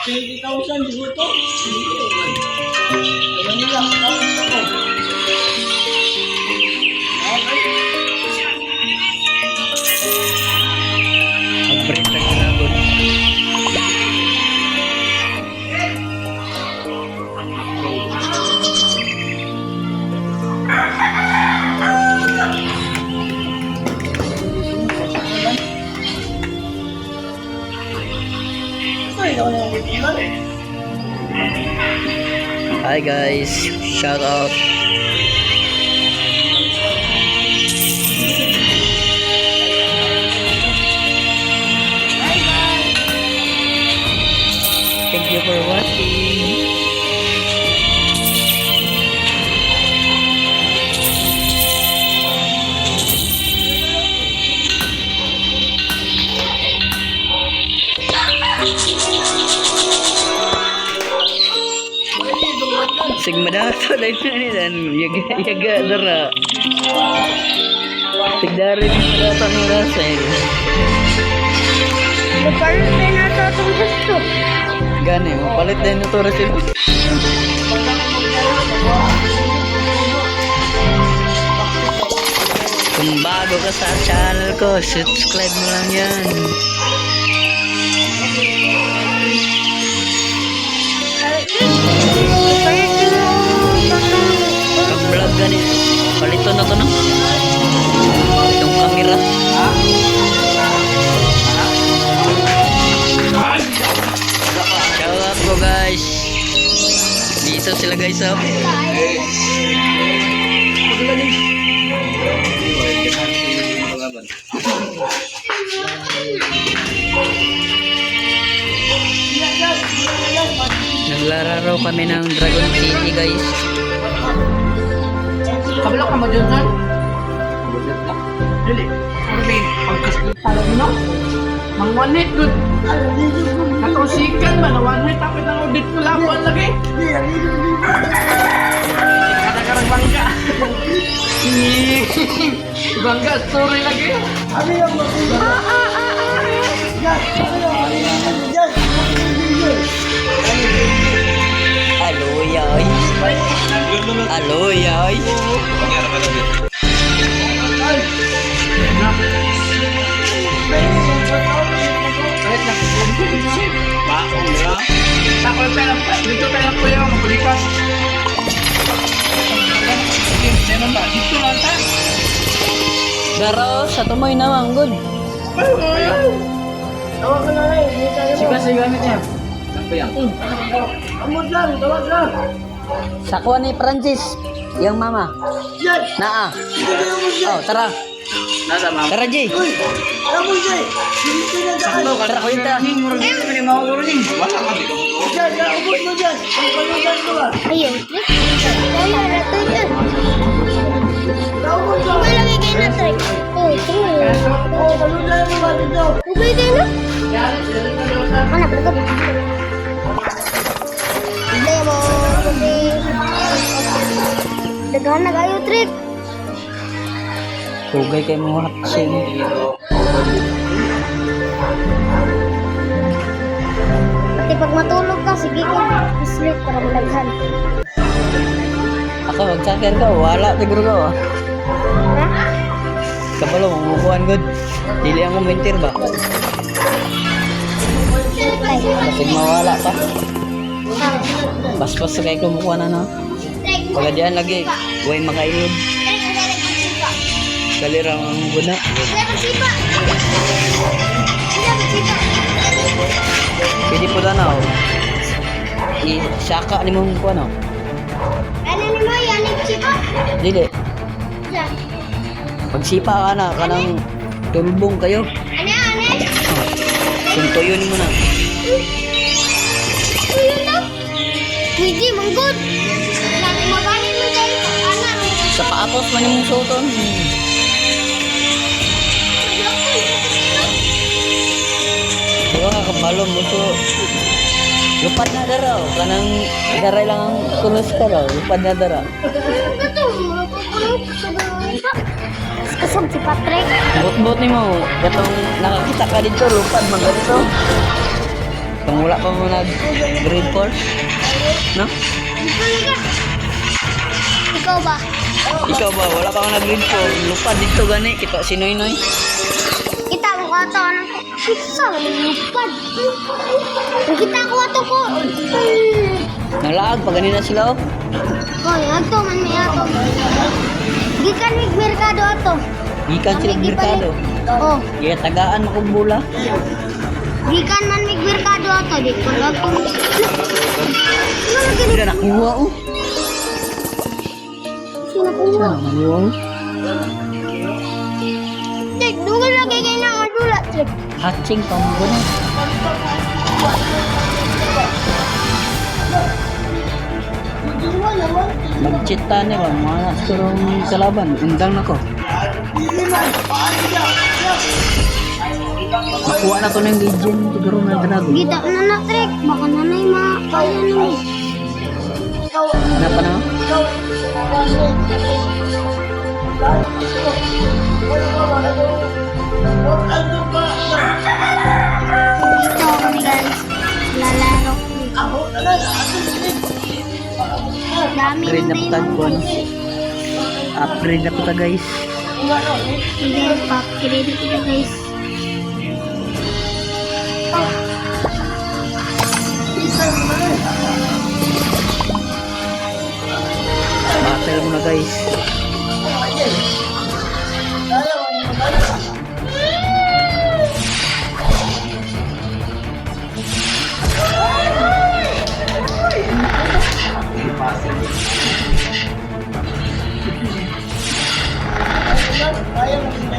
20,000 siguro to. Ayan nila. Mag-break na ginagod. Hi guys, shout out. Thank you for watching. Sigma dato dahil na dan yaga dara. Sigdarin na dato ng rasa eh. Mapalit din na ito itong gusto. Gani, mapalit din ito rasin. Kung bago ka sa channel ko, subscribe mo lang yan. Mapalit din na Pag vlog gani, palito na to no? Itong camera. Shout out po guys. Dito sila guys oh. Naglararo kami ng Dragon City guys. Kabila ka mo dyan, son? Dili. Orbe. Alam mo? Mang wanit, good. Natusikan ba na wanit? Tapos nang audit ko labuan lagi. Kata-karang bangga. Bangga, story lagi. Ano yung Aloy. Aloy. Dito tayo po yung mabulikas. Meron ba? Dito lang tayo. Daro sa tumoy naman good. Tawag ka na rin. Sige gamit niya. Saan ba yan? Amod lang, tawag lang. Sa kuha ni Francis, yung mama. Yan! Naa. Oh, tara. Nasa mama. Tara, G. Uy! Amod Jay! Dito na daan. Tara, kuya. Murag dito ka ni mauuro ni. Wala ka dito. Diyan, ubod mo dyan. Ang panugan ko ba? ayun. Kaya na ito dyan. Naubod ka. May lagay kayo na trick. Oh, ito. Oh, panugan mo ba dito? Ubay kayo na? Yan, yan na daw sa... Ano, pagod. Hindi mo. Kasi... Dagahan na kayo trick. Tugay kay mo hatsin. Pati pag matulog ka, sige ka. Sleep para malaghan. Ako, mag-soccer ka. Wala, siguro ka. Oh. Ha? Kabalo, mamukuhan good. Dili ang kumintir ba? Ay. Kasi mawala pa. Paspas sa kayo kumukuha na no? Pagadian lagi. Huwag makailog. Kalirang guna. Pwede po na no? Isaka ni mong kuha no? Ano ni mo, yan yung chipa? Dili. Diyan. Pagsipa ka na, kanang tulbong kayo. Ano? Suntoyon mo na. Ayun na. Pwede, manggod. Mabanin mo dahil anak. Sa paapos man yung suton. Diba nga kabalong mo so. Lupad na daraw. Kanang daray lang ang kulos ka raw. Lupad na daraw. Ito, mapakulog sa bata. Kasam si Patrick. Bot-bot ni mo. Katong nakakita ka dito. Lupad man ganito. Kung wala pa mo nag-grade 4? No? Ikaw ba? Ikaw ba? Wala pa ako nag-grade 4. Lupa dito gani. Kita si Noy Noy. Kita mo ka ito. Anong pizza? Lupad. Kung kita ko ito ko. Nalaag pa ganina sila oh. Hoy, ato man may ato. Gikan mig merkado ato. Gikan sila merkado. Oh, Kaya tagaan mo kong bula. gikan man mig merkado ato. Di ko lang kung... Ano lagi Sila nakuha oh. sila kuha? Sila nakuha oh. Cek, dungan lagi kayo na madula, cek. Hatching pa mo na. Magchita niya ba? Mga surong kalaban. Undang na ko. Makuha na ko ng legend. Siguro na dragon. Gita na na, trek. Baka nanay makaya nyo. Ano pa na? Dito kami guys. Lalaro. Dami Upgrade na ng po tagpuan. Upgrade na po ta guys. Hindi, pa-upgrade kita guys. Battle mo na guys.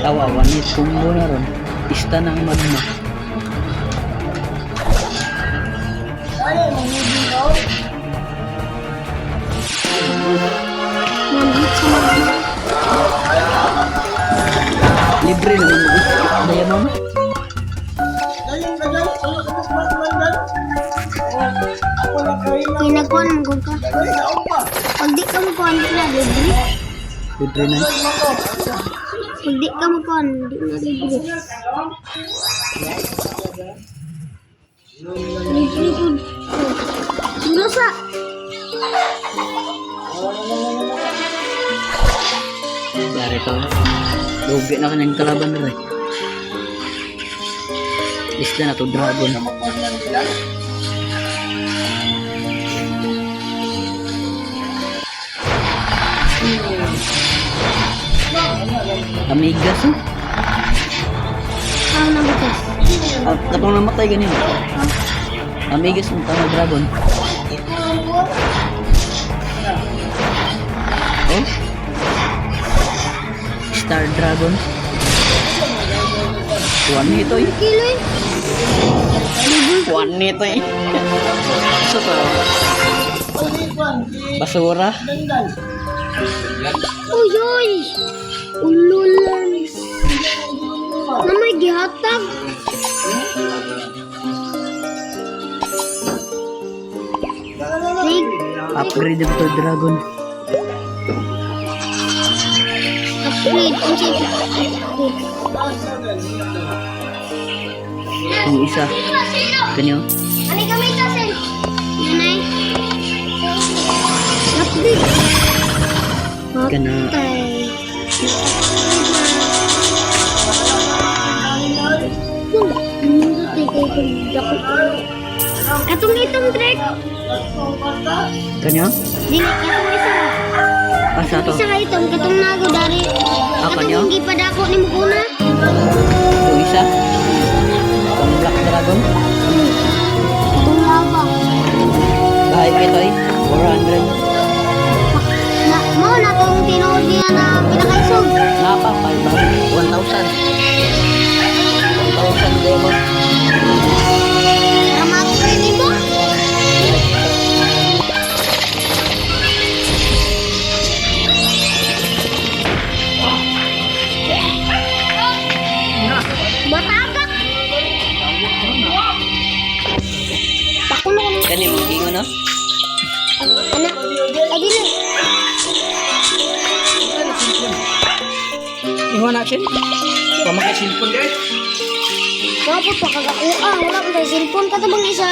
Tawawan ni tumbo na ron. Pista ng magma. Nandit sa mga. Libre naman mo. Diamond. Kinagkuhan mo ka. Pag di ka mo kuhan, di na libre. Libre na. Pag di ka mo kuhan, di na libre. Libre po. Lusa. Dari to. Lugi na kanyang kalaban na rin. Isda na to dragon. Amigas oh. Ang nabutas. Katong namatay ganyan. Amigas ng tama dragon. Oh? Star Dragon. One nito eh. Kilo eh. One nito eh. So to. Basura. Uy, uy. Ululan. Na may gihatag. Nig. Upgrade to dragon. Upgrade. Ang sige. Yung isa. Kanyo. Ano kami tasin? Nanay. Upgrade. Kana. Patay. Katong itong trek. Kanyo? Dili, katong isa. Asa to? Isa ka itong, katong nago dari. kanyo? Katong gipadako ni mo kuna. Yung isa. Yung Black Dragon. Katong lava. Kahit ito eh. 400. Mo na itong tinuod niya na pinakaisog. Napa, 1,000. 1,000 diamond. Ramako rin mo. Matagak. Pakulo ko. Kani mo gingo no? Anak, ay dili. Iwan natin. Pamakai cellphone guys. Kapot pa kagakuha. Wala ko tayo cellphone ka tabang isa.